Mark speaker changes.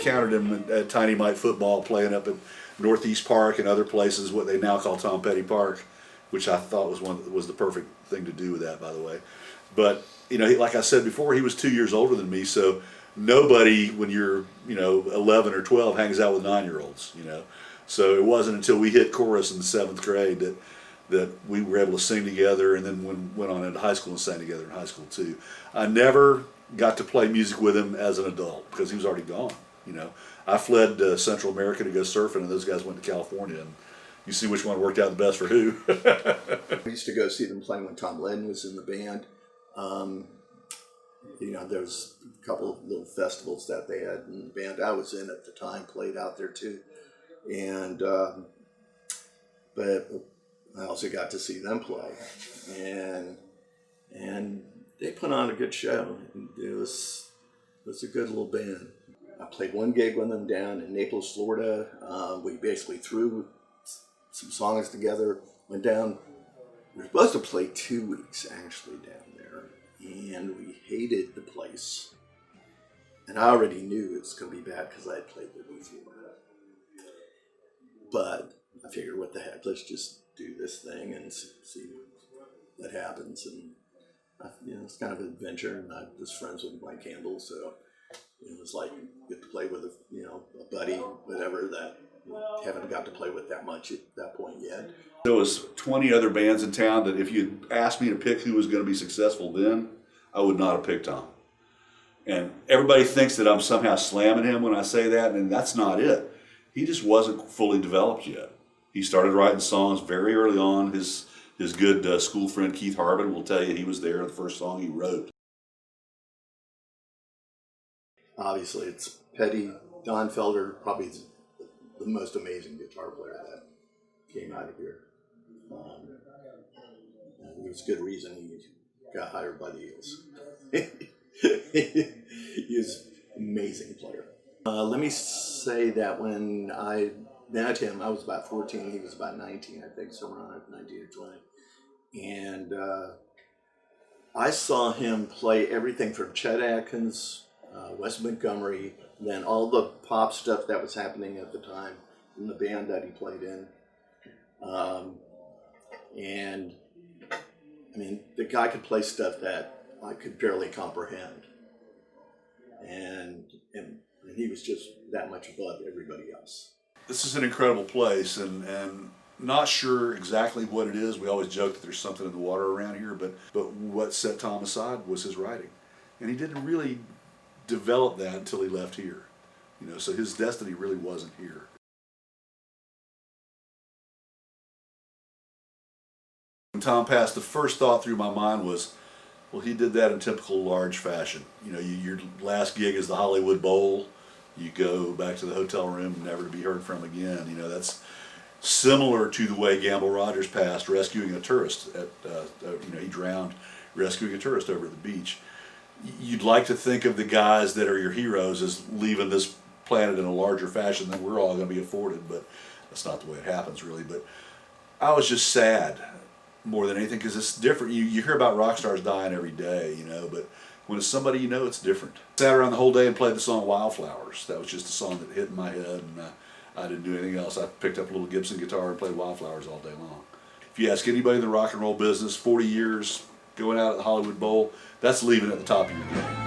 Speaker 1: encountered him at Tiny Mite football, playing up at Northeast Park and other places, what they now call Tom Petty Park, which I thought was the perfect thing to do with that, by the way. But like I said before, he was 2 years older than me, so nobody, when you're 11 or 12, hangs out with 9-year-olds. So it wasn't until we hit chorus in the 7th grade that we were able to sing together, and then went on into high school and sang together in high school too. I never got to play music with him as an adult because he was already gone. I fled Central America to go surfing, and those guys went to California, and you see which one worked out the best for who.
Speaker 2: I used to go see them playing when Tom Lennon was in the band. There was a couple of little festivals that they had in the band I was in at the time, played out there too. And but I also got to see them play, and they put on a good show. It was a good little band. I played one gig with them down in Naples, Florida. We basically threw some songs together, went down. We were supposed to play 2 weeks actually down there, and we hated the place. And I already knew it was going to be bad because I had played there before. But I figured, what the heck, let's just do this thing and see what happens. And it's kind of an adventure, and I was friends with Mike Campbell, so it was like get to play with a buddy, whatever, that you haven't got to play with that much at that point yet.
Speaker 1: There was 20 other bands in town that if you asked me to pick who was going to be successful then, I would not have picked Tom. And everybody thinks that I'm somehow slamming him when I say that, and that's not it. He just wasn't fully developed yet. He started writing songs very early on. His good school friend Keith Harbin will tell you he was there the first song he wrote.
Speaker 2: Obviously, it's Petty. Don Felder, probably the most amazing guitar player that came out of here. And there's good reason he got hired by the Eagles. He was an amazing player. Let me say that when I met him, I was about 14, he was about 19, I think, somewhere around 19 or 20. And I saw him play everything from Chet Atkins, Wes Montgomery, then all the pop stuff that was happening at the time in the band that he played in. And I mean, the guy could play stuff that I could barely comprehend. And he was just that much above everybody else.
Speaker 1: This is an incredible place, and not sure exactly what it is. We always joke that there's something in the water around here, but what set Tom aside was his writing. And he didn't really develop that until he left here. So his destiny really wasn't here. When Tom passed, the first thought through my mind was, well, he did that in typical large fashion. Your last gig is the Hollywood Bowl. You go back to the hotel room, never to be heard from again. That's similar to the way Gamble Rogers passed, rescuing a tourist. He drowned rescuing a tourist over at the beach. You'd like to think of the guys that are your heroes as leaving this planet in a larger fashion than we're all going to be afforded, but that's not the way it happens, really. But I was just sad more than anything, because it's different. You hear about rock stars dying every day, but when it's somebody it's different. Sat around the whole day and played the song Wildflowers. That was just a song that hit in my head, and I didn't do anything else. I picked up a little Gibson guitar and played Wildflowers all day long. If you ask anybody in the rock and roll business, 40 years, going out at the Hollywood Bowl, that's leaving at the top of your game.